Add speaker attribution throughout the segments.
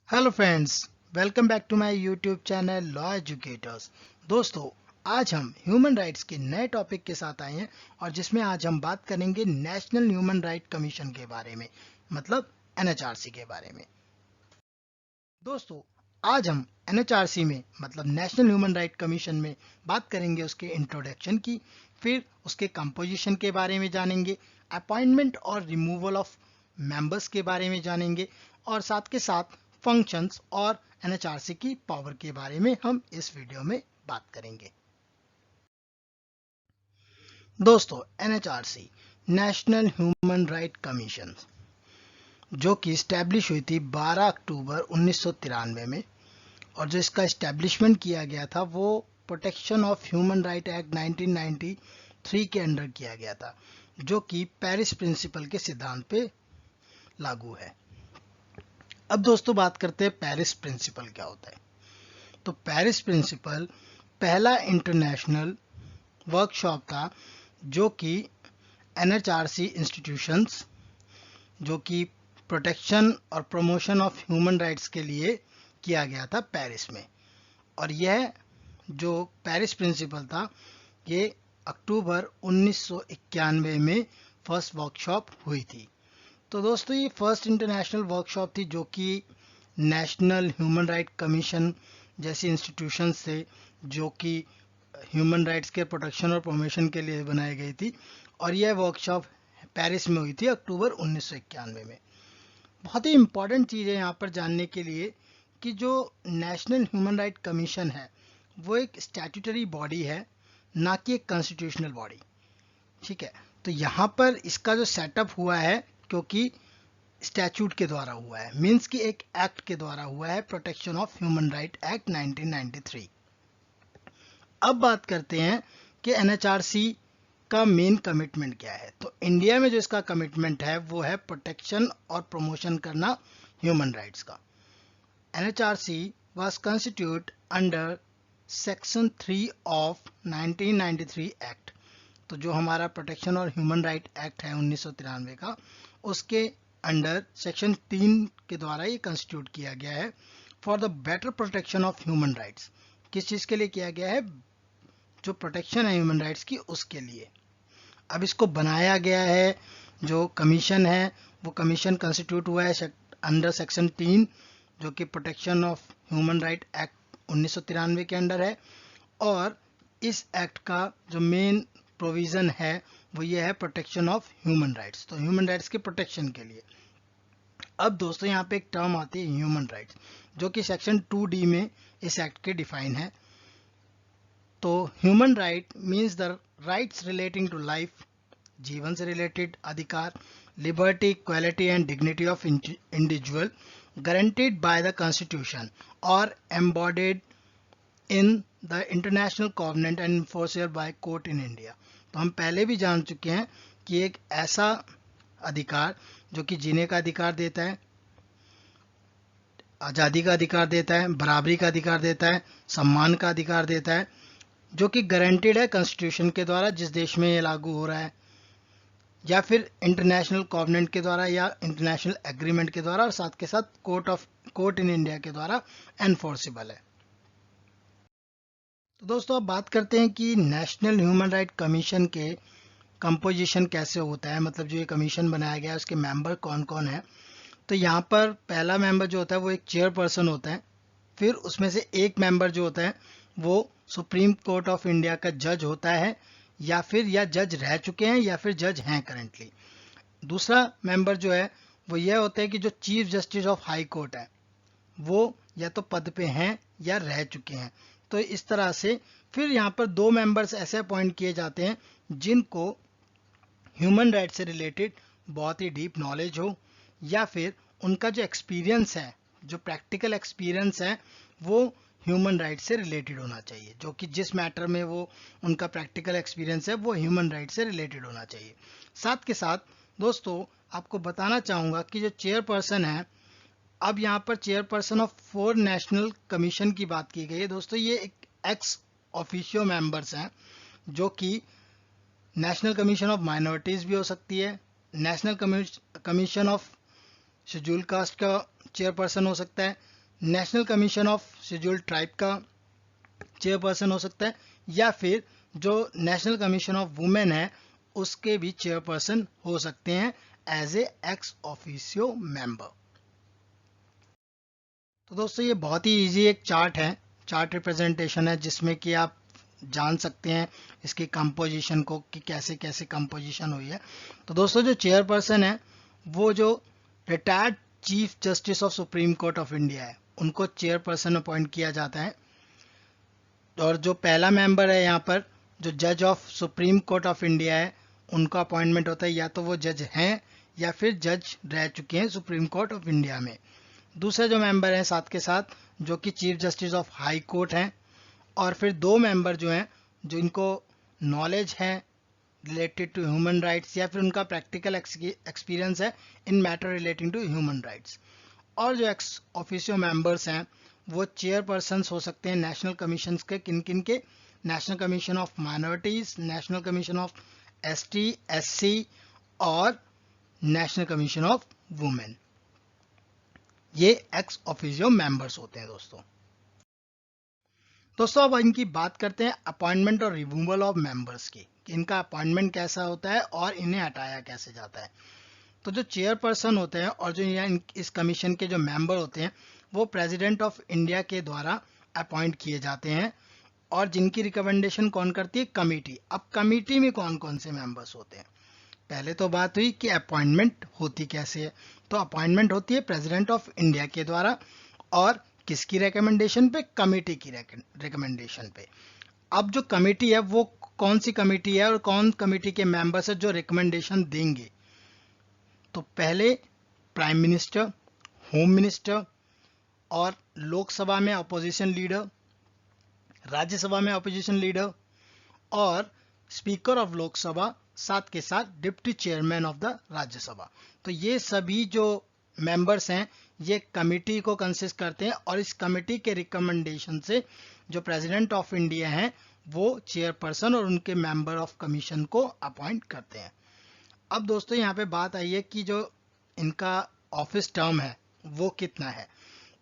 Speaker 1: Hello friends, welcome back to my YouTube channel law educators. दोस्तों, आज हम human rights के नए टॉपिक के साथ आए हैं और जिसमें आज हम बात करेंगे नेशनल ह्यूमन राइट कमीशन के बारे में, मतलब एनएचआरसी के बारे में। दोस्तों, आज हम एनएचआरसी में मतलब नेशनल ह्यूमन राइट कमीशन में बात करेंगे उसके इंट्रोडक्शन की, फिर उसके कंपोजिशन के बारे में जानेंगे, अपॉइंटमेंट और रिमूवल ऑफ मेंबर्स के बारे में जानेंगे और साथ के साथ फंक्शंस और एनएचआरसी की पावर के बारे में हम इस वीडियो में बात करेंगे। दोस्तों, NHRC national human right commission जो कि स्टैब्लिश हुई थी 12 अक्टूबर 1993 में, और जो इसका इस्टेब्लिशमेंट किया गया था वो protection of human right act 1993 के अंडर किया गया था, जो कि पेरिस प्रिंसिपल के सिद्धांत पे लागू है। अब दोस्तों बात करते हैं पेरिस प्रिंसिपल क्या होता है। तो पेरिस प्रिंसिपल पहला इंटरनेशनल वर्कशॉप था जो कि एनएचआरसी इंस्टीट्यूशंस, जो कि प्रोटेक्शन और प्रमोशन ऑफ ह्यूमन राइट्स के लिए किया गया था पेरिस में। और यह जो पेरिस प्रिंसिपल था ये अक्टूबर 1991 में फर्स्ट वर्कशॉप हुई थी। तो दोस्तों, ये फर्स्ट इंटरनेशनल वर्कशॉप थी जो कि नेशनल ह्यूमन राइट कमीशन जैसी इंस्टीट्यूशन से, जो कि ह्यूमन राइट्स के प्रोटेक्शन और प्रमोशन के लिए बनाई गई थी, और यह वर्कशॉप पेरिस में हुई थी अक्टूबर 1991 में। बहुत ही इंपॉर्टेंट चीज़ है यहाँ पर जानने के लिए कि जो नेशनल ह्यूमन राइट कमीशन है वो एक स्टैट्यूटरी बॉडी है, ना कि एक कॉन्स्टिट्यूशनल बॉडी। ठीक है, तो यहाँ पर इसका जो सेटअप हुआ है क्योंकि स्टैच्यूट के द्वारा हुआ है, मींस कि एक एक्ट के द्वारा हुआ है, protection of human right act 1993। अब बात करते हैं कि एनएचआरसी का मेन कमिटमेंट क्या है। तो इंडिया में जो इसका कमिटमेंट है वो है प्रोटेक्शन और प्रमोशन करना ह्यूमन राइट्स का। NHRC was constitute under section 3 of 1993 act. तो जो हमारा प्रोटेक्शन और ह्यूमन राइट एक्ट है 1993 का, उसके अंडर सेक्शन 3 के द्वारा ये कंस्टिट्यूट किया गया है for the better protection of human rights. किस चीज़ के लिए किया गया है? जो प्रोटेक्शन है ह्यूमन राइट्स की उसके लिए। अब इसको बनाया गया है, जो कमीशन है वो कमीशन कंस्टिट्यूट हुआ है अंडर सेक्शन 3, जो कि protection of human right act 1993 के अंडर है। और इस एक्ट का जो मेन प्रोविज़न है वो ये है प्रोटेक्शन ऑफ ह्यूमन राइट्स, तो ह्यूमन राइट्स के प्रोटेक्शन के लिए। अब दोस्तों यहाँ पे एक टर्म आती है ह्यूमन राइट्स, जो कि सेक्शन 2D में इस एक्ट के डिफाइन है। तो human right means the rights relating to life, जीवन से रिलेटेड अधिकार, liberty, equality and dignity of individual guaranteed by the constitution और embodied in the international covenant and enforceable by court in India. तो हम पहले भी जान चुके हैं कि एक ऐसा अधिकार जो कि जीने का अधिकार देता है, आज़ादी का अधिकार देता है, बराबरी का अधिकार देता है, सम्मान का अधिकार देता है, जो कि गारंटीड है कॉन्स्टिट्यूशन के द्वारा जिस देश में ये लागू हो रहा है, या फिर इंटरनेशनल कॉवेनेंट के द्वारा या इंटरनेशनल एग्रीमेंट के द्वारा, और साथ के साथ कोर्ट इन इंडिया के द्वारा एनफोर्सेबल है। तो दोस्तों अब बात करते हैं कि नेशनल ह्यूमन राइट कमीशन के कंपोजिशन कैसे होता है, मतलब जो ये कमीशन बनाया गया है उसके मेंबर कौन कौन है। तो यहाँ पर पहला मेंबर जो होता है वो एक चेयरपर्सन होता है, फिर उसमें से एक मेंबर जो होता है वो सुप्रीम कोर्ट ऑफ इंडिया का जज होता है, या जज रह चुके हैं या फिर जज हैं करेंटली। दूसरा मेंबर जो है वो यह होता है कि जो chief justice of high court है वो या तो पद पे हैं या रह चुके हैं। तो इस तरह से फिर यहाँ पर दो मेंबर्स ऐसे अपॉइंट किए जाते हैं जिनको ह्यूमन राइट से रिलेटेड बहुत ही डीप नॉलेज हो, या फिर उनका जो एक्सपीरियंस है, जो प्रैक्टिकल एक्सपीरियंस है वो ह्यूमन राइट से रिलेटेड होना चाहिए, जो कि जिस मैटर में वो उनका प्रैक्टिकल एक्सपीरियंस है वो ह्यूमन राइट से रिलेटेड होना चाहिए। साथ के साथ दोस्तों आपको बताना चाहूँगा कि जो चेयरपर्सन है, अब यहाँ पर चेयरपर्सन ऑफ 4 नेशनल कमीशन की बात की गई है। दोस्तों ये एक एक्स ऑफिशियो मेंबर्स हैं, जो कि नेशनल कमीशन ऑफ माइनॉरिटीज़ भी हो सकती है, national commission of schedule caste का चेयरपर्सन हो सकता है, national commission of scheduled tribe का चेयरपर्सन हो सकता है, या फिर जो नेशनल कमीशन ऑफ वुमेन है उसके भी चेयरपर्सन हो सकते हैं as a ex officio member. तो दोस्तों ये बहुत ही इजी एक चार्ट है, चार्ट रिप्रेजेंटेशन है, जिसमें कि आप जान सकते हैं इसकी कंपोजिशन को कि कैसे कैसे कंपोजिशन हुई है। तो दोस्तों जो चेयरपर्सन है वो जो retired chief justice of supreme court of India है उनको चेयरपर्सन अपॉइंट किया जाता है। और जो पहला मेंबर है यहाँ पर जो जज of supreme court of India है उनका अपॉइंटमेंट होता है, या तो वो जज हैं या फिर जज रह चुके हैं सुप्रीम कोर्ट ऑफ इंडिया में। दूसरे जो मेंबर हैं साथ के साथ जो कि chief justice of high court हैं, और फिर दो मेंबर जो हैं जो इनको नॉलेज है रिलेटेड टू ह्यूमन राइट्स या फिर उनका प्रैक्टिकल एक्सपीरियंस है in matter relating to human rights. और जो एक्स ऑफिशियो मेंबर्स हैं वो चेयरपर्सन हो सकते हैं नेशनल कमीशन के, किन किन के, national commission of minorities, national commission of ST SC और नेशनल कमीशन ऑफ वुमेन। ये एक्स ऑफिशियो मेंबर्स होते हैं दोस्तों अब इनकी बात करते हैं अपॉइंटमेंट और रिमूवल ऑफ मेंबर्स की, कि इनका अपॉइंटमेंट कैसा होता है और इन्हें हटाया कैसे जाता है। तो जो चेयरपर्सन होते हैं और जो इस कमीशन के जो मेंबर होते हैं वो प्रेसिडेंट ऑफ इंडिया के द्वारा अपॉइंट किए जाते हैं, और जिनकी रिकमेंडेशन कौन करती है, कमेटी। अब कमेटी में कौन कौन से मेंबर्स होते हैं, पहले तो बात हुई कि अपॉइंटमेंट होती कैसे है। तो अपॉइंटमेंट होती है प्रेसिडेंट ऑफ इंडिया के द्वारा, और किसकी रिकमेंडेशन पे, कमेटी की रिकमेंडेशन पे। अब जो कमेटी है वो कौन सी कमेटी है और कौन कमेटी के मेंबर्स है जो रिकमेंडेशन देंगे। तो पहले प्राइम मिनिस्टर, होम मिनिस्टर, और लोकसभा में अपोजिशन लीडर, राज्यसभा में अपोजिशन लीडर, और स्पीकर ऑफ लोकसभा, साथ के साथ deputy chairman of the Rajya Sabha. तो ये सभी जो मेंबर्स हैं ये कमेटी को कंसिस्ट करते हैं, और इस कमेटी के रिकमेंडेशन से जो प्रेसिडेंट ऑफ इंडिया हैं वो चेयरपर्सन और उनके मेंबर ऑफ कमीशन को अपॉइंट करते हैं। अब दोस्तों यहाँ पे बात आई है कि जो इनका ऑफिस टर्म है वो कितना है।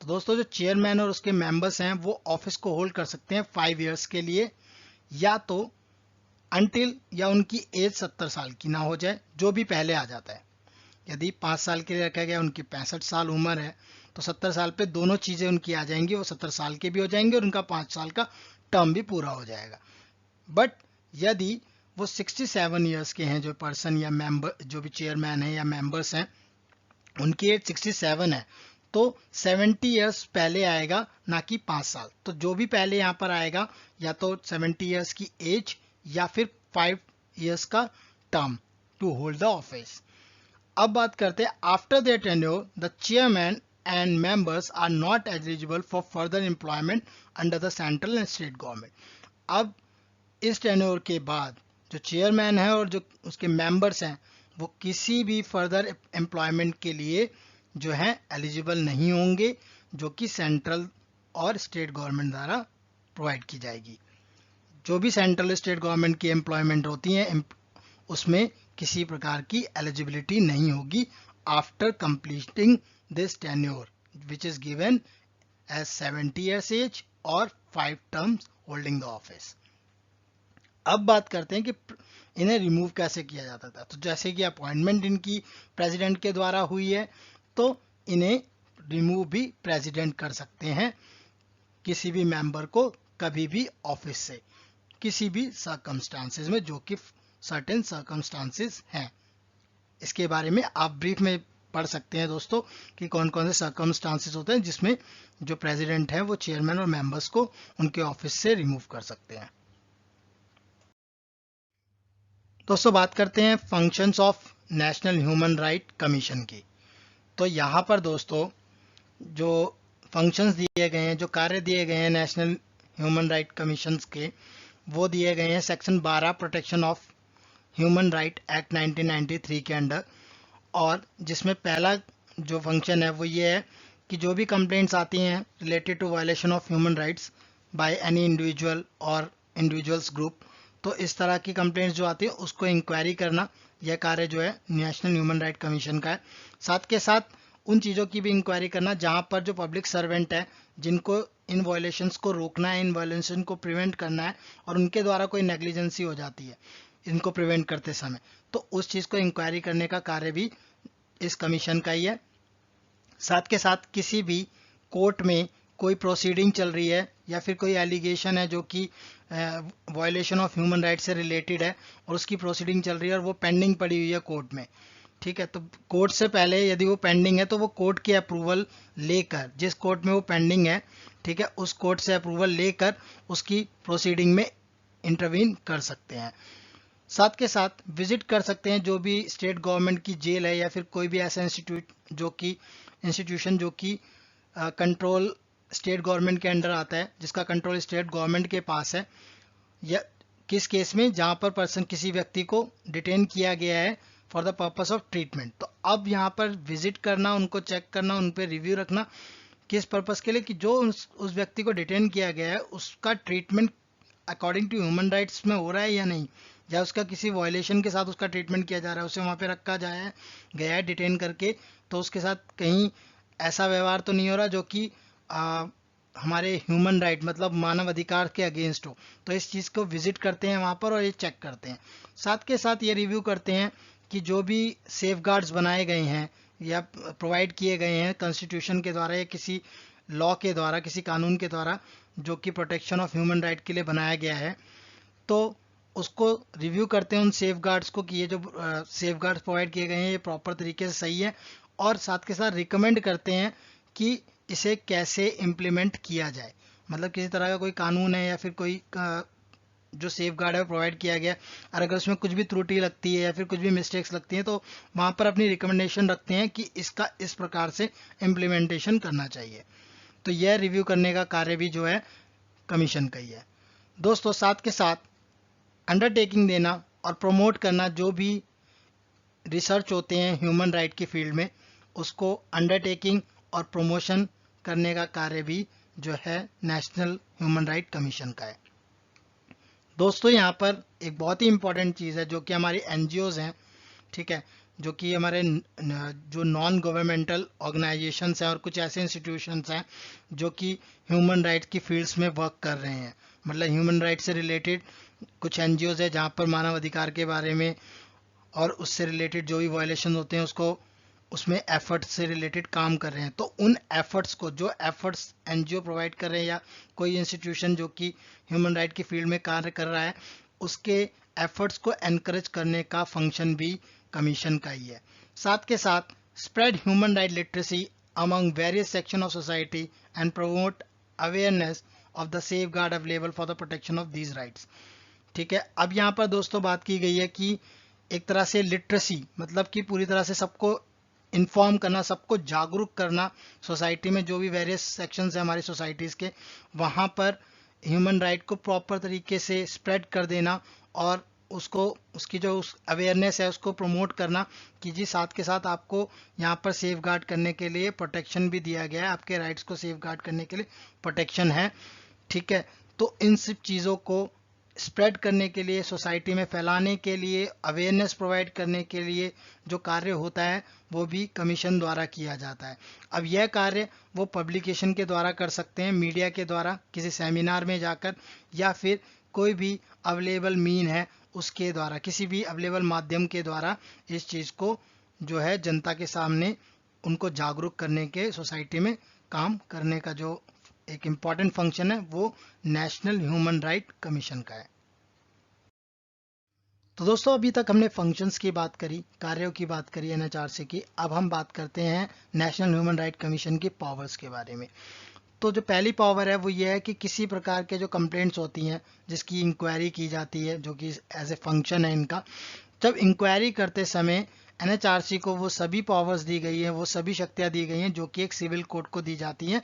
Speaker 1: तो दोस्तों जो चेयरमैन और उसके मेंबर्स हैं वो ऑफिस को होल्ड कर सकते हैं 5 इयर्स के लिए, या तो अनटिल या उनकी एज 70 साल की ना हो जाए, जो भी पहले आ जाता है। यदि 5 साल के लिए रखा गया, उनकी 65 साल उम्र है, तो 70 साल पे दोनों चीज़ें उनकी आ जाएंगी, वो 70 साल के भी हो जाएंगे और उनका 5 साल का टर्म भी पूरा हो जाएगा। बट यदि वो 67 ईयर्स के हैं जो पर्सन या मेंबर, जो भी चेयरमैन है या मेंबर्स हैं, उनकी एज 67 है, तो 70 ईयर्स पहले आएगा, ना कि 5 साल। तो जो भी पहले यहाँ पर आएगा या तो 70 ईयर्स की एज या फिर 5 ईयर्स का term to hold the office. अब बात करते हैं after their tenure the chairman and members are not eligible for further employment under the central and state government. अब इस टेन्योर के बाद जो चेयरमैन है और जो उसके मेंबर्स हैं वो किसी भी फर्दर एम्प्लॉयमेंट के लिए जो है एलिजिबल नहीं होंगे, जो कि सेंट्रल और स्टेट गवर्नमेंट द्वारा प्रोवाइड की जाएगी। जो भी सेंट्रल स्टेट गवर्नमेंट की एम्प्लॉयमेंट होती हैं उसमें किसी प्रकार की एलिजिबिलिटी नहीं होगी after completing this tenure which is given as 70 years age और 5 टर्म्स होल्डिंग द ऑफिस। अब बात करते हैं कि इन्हें रिमूव कैसे किया जाता था। तो जैसे कि अपॉइंटमेंट इनकी प्रेसिडेंट के द्वारा हुई है, तो इन्हें रिमूव भी प्रेसिडेंट कर सकते हैं किसी भी मेंबर को कभी भी ऑफिस से, किसी भी सर्कमस्टांसेस में, जो कि सर्टेन सर्कमस्टांसेस हैं। इसके बारे में आप ब्रीफ में पढ़ सकते हैं दोस्तों कि कौन कौन से सर्कमस्टांसेस होते हैं जिसमें जो प्रेसिडेंट है वो चेयरमैन और मेंबर्स को उनके ऑफिस से रिमूव कर सकते हैं। दोस्तों बात करते हैं functions of national human right commission की। तो यहाँ पर दोस्तों जो फंक्शंस दिए गए हैं, जो कार्य दिए गए हैं नेशनल ह्यूमन राइट कमीशंस के, वो दिए गए हैं section 12 protection of human right act 1993 के अंडर। और जिसमें पहला जो फंक्शन है वो ये है कि जो भी कंप्लेंट्स आती हैं related to violation of human rights by any individual और इंडिविजुअल्स ग्रुप, तो इस तरह की कंप्लेंट्स जो आती है उसको इंक्वायरी करना, यह कार्य जो है नेशनल ह्यूमन राइट कमीशन का है। साथ के साथ उन चीज़ों की भी इंक्वायरी करना जहां पर जो पब्लिक सर्वेंट है, जिनको इन वायलेशंस को रोकना है, इन वायलेशन को प्रिवेंट करना है, और उनके द्वारा कोई नेग्लिजेंसी हो जाती है इनको प्रिवेंट करते समय, तो उस चीज़ को इंक्वायरी करने का कार्य भी इस कमीशन का ही है। साथ के साथ किसी भी कोर्ट में कोई प्रोसीडिंग चल रही है या फिर कोई एलिगेशन है जो कि वायलेशन ऑफ ह्यूमन राइट से रिलेटेड है और उसकी प्रोसीडिंग चल रही है और वो पेंडिंग पड़ी हुई है कोर्ट में, ठीक है, तो कोर्ट से पहले यदि वो पेंडिंग है तो वो कोर्ट की अप्रूवल लेकर, जिस कोर्ट में वो पेंडिंग है, ठीक है, उस कोर्ट से अप्रूवल लेकर उसकी प्रोसीडिंग में इंटरवीन कर सकते हैं। साथ के साथ विजिट कर सकते हैं जो भी स्टेट गवर्नमेंट की जेल है या फिर कोई भी ऐसा इंस्टीट्यूशन जो कि कंट्रोल स्टेट गवर्नमेंट के अंडर आता है, जिसका कंट्रोल स्टेट गवर्नमेंट के पास है, या किस केस में जहां पर किसी व्यक्ति को डिटेन किया गया है for the purpose of treatment. तो अब यहाँ पर विजिट करना, उनको चेक करना, उन पर रिव्यू रखना, किस पर्पस के लिए कि जो उस व्यक्ति को डिटेन किया गया है उसका treatment according to human rights में हो रहा है या नहीं, या उसका किसी वायलेशन के साथ उसका ट्रीटमेंट किया जा रहा है, उसे वहाँ पे रखा गया है डिटेन करके, तो उसके साथ कहीं ऐसा व्यवहार तो नहीं हो रहा जो कि हमारे ह्यूमन राइट मतलब मानव अधिकार के अगेंस्ट हो। तो इस चीज़ को विजिट करते हैं वहाँ पर और ये चेक करते हैं। साथ के साथ ये रिव्यू करते हैं कि जो भी सेफगार्ड्स बनाए गए हैं या प्रोवाइड किए गए हैं कॉन्स्टिट्यूशन के द्वारा या किसी लॉ के द्वारा, किसी कानून के द्वारा जो कि प्रोटेक्शन ऑफ ह्यूमन राइट के लिए बनाया गया है, तो उसको रिव्यू करते हैं उन सेफगार्ड्स को कि ये जो सेफगार्ड्स प्रोवाइड किए गए हैं ये प्रॉपर तरीके से सही है, और साथ के साथ रिकमेंड करते हैं कि इसे कैसे इम्प्लीमेंट किया जाए। मतलब किसी तरह का कोई कानून है या फिर कोई जो सेफगार्ड है वो प्रोवाइड किया गया, और अगर उसमें कुछ भी त्रुटि लगती है या फिर कुछ भी मिस्टेक्स लगती हैं तो वहाँ पर अपनी रिकमेंडेशन रखते हैं कि इसका इस प्रकार से इम्प्लीमेंटेशन करना चाहिए। तो यह रिव्यू करने का कार्य भी जो है कमीशन का ही है। दोस्तों, साथ के साथ अंडरटेकिंग देना और प्रमोट करना, जो भी रिसर्च होते हैं ह्यूमन राइट की फील्ड में, उसको अंडरटेकिंग और प्रमोशन करने का कार्य भी जो है नेशनल ह्यूमन राइट कमीशन का है। दोस्तों, यहाँ पर एक बहुत ही इंपॉर्टेंट चीज़ है जो कि हमारी एनजीओज हैं, ठीक है, जो कि हमारे जो नॉन गवर्नमेंटल ऑर्गेनाइजेशंस हैं और कुछ ऐसे इंस्टीट्यूशंस हैं जो कि ह्यूमन राइट की फील्ड्स में वर्क कर रहे हैं। मतलब ह्यूमन राइट से रिलेटेड कुछ एनजीओज है जहाँ पर मानव अधिकार के बारे में और उससे रिलेटेड जो भी वायलेशन होते हैं उसको उसमें एफर्ट्स से रिलेटेड काम कर रहे हैं। तो उन एफर्ट्स को, जो एफर्ट्स एनजीओ प्रोवाइड कर रहे हैं या कोई इंस्टीट्यूशन जो कि ह्यूमन राइट की फील्ड में कार्य कर रहा है, उसके एफर्ट्स को एनकरेज करने का फंक्शन भी कमीशन का ही है। साथ के साथ spread human right literacy among various section of society and promote awareness of the safe guard available for the protection of these rights. ठीक है, अब यहाँ पर दोस्तों बात की गई है कि एक तरह से लिटरेसी मतलब कि पूरी तरह से सबको इन्फॉर्म करना, सबको जागरूक करना, सोसाइटी में जो भी वेरियस सेक्शंस हैं हमारी सोसाइटीज़ के, वहाँ पर ह्यूमन राइट को प्रॉपर तरीके से स्प्रेड कर देना और उसको उसकी जो उस अवेयरनेस है उसको प्रमोट करना कि जी साथ के साथ आपको यहाँ पर सेफ गार्ड करने के लिए प्रोटेक्शन भी दिया गया है, आपके राइट्स को सेफ गार्ड करने के लिए प्रोटेक्शन है। ठीक है, तो इन सब चीज़ों को स्प्रेड करने के लिए, सोसाइटी में फैलाने के लिए, अवेयरनेस प्रोवाइड करने के लिए जो कार्य होता है वो भी कमीशन द्वारा किया जाता है। अब यह कार्य वो पब्लिकेशन के द्वारा कर सकते हैं, मीडिया के द्वारा, किसी सेमिनार में जाकर, या फिर कोई भी अवेलेबल मीन है उसके द्वारा, किसी भी अवेलेबल माध्यम के द्वारा इस चीज़ को जो है जनता के सामने उनको जागरूक करने के, सोसाइटी में काम करने का जो एक इम्पॉर्टेंट फंक्शन है वो नेशनल ह्यूमन राइट कमीशन का है। तो दोस्तों, अभी तक हमने फंक्शंस की बात करी, कार्यों की बात करी एनएचआरसी की। अब हम बात करते हैं नेशनल ह्यूमन राइट कमीशन की पावर्स के बारे में। तो जो पहली पावर है वो ये है कि किसी प्रकार के जो कंप्लेंट्स होती हैं जिसकी इंक्वायरी की जाती है, जो कि एज ए फंक्शन है इनका, जब इंक्वायरी करते समय एनएचआरसी को वो सभी पावर्स दी गई हैं, वो सभी शक्तियाँ दी गई हैं जो कि एक सिविल कोर्ट को दी जाती हैं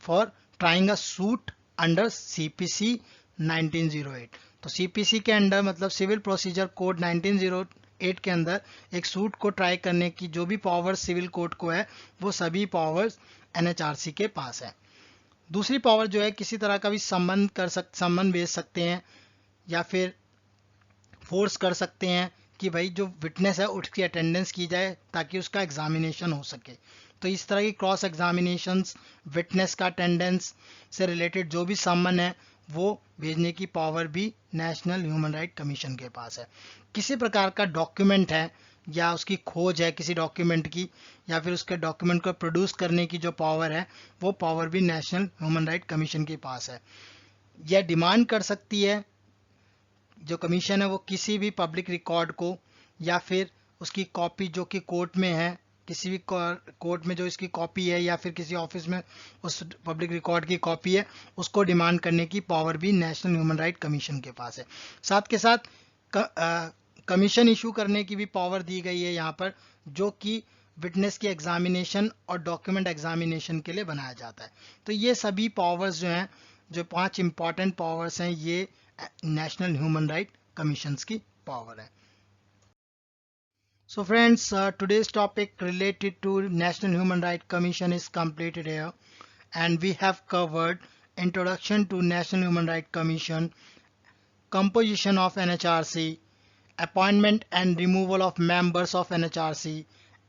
Speaker 1: for trying a suit under CPC 1908। तो सीपीसी के अंडर मतलब सिविल प्रोसीजर कोड 1908 के अंदर एक सूट को ट्राई करने की जो भी पावर्स सिविल कोर्ट को है वो सभी पावर्स एनएचआरसी के पास है। दूसरी पावर जो है, किसी तरह का भी संबंध भेज सकते हैं या फिर फोर्स कर सकते हैं कि भाई जो विटनेस है उसकी अटेंडेंस की जाए ताकि उसका एग्जामिनेशन हो सके। तो इस तरह की क्रॉस एग्जामिनेशंस, विटनेस का अटेंडेंस से रिलेटेड जो भी सम्मन है वो भेजने की पावर भी नेशनल ह्यूमन राइट कमीशन के पास है। किसी प्रकार का डॉक्यूमेंट है या उसकी खोज है किसी डॉक्यूमेंट की, या फिर उसके डॉक्यूमेंट को प्रोड्यूस करने की जो पावर है वो पावर भी नेशनल ह्यूमन राइट कमीशन के पास है। यह डिमांड कर सकती है, जो कमीशन है वो किसी भी पब्लिक रिकॉर्ड को या फिर उसकी कॉपी जो कि कोर्ट में है, किसी भी कोर्ट में जो इसकी कॉपी है या फिर किसी ऑफिस में उस पब्लिक रिकॉर्ड की कॉपी है, उसको डिमांड करने की पावर भी नेशनल ह्यूमन राइट कमीशन के पास है। साथ के साथ कमीशन इशू करने की भी पावर दी गई है यहाँ पर, जो कि विटनेस की एग्जामिनेशन और डॉक्यूमेंट एग्जामिनेशन के लिए बनाया जाता है। तो ये सभी पावर्स जो हैं, जो 5 इंपॉर्टेंट पावर्स हैं, ये नेशनल ह्यूमन राइट कमीशंस की पावर है। So friends, today's topic related to National Human Rights Commission is completed here, and we have covered introduction to National Human Rights Commission, composition of NHRC, appointment and removal of members of NHRC,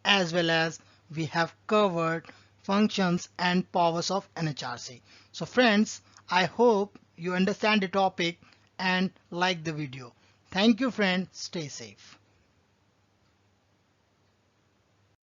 Speaker 1: as well as we have covered functions and powers of NHRC. So friends, I hope you understand the topic and like the video. Thank you friends, stay safe.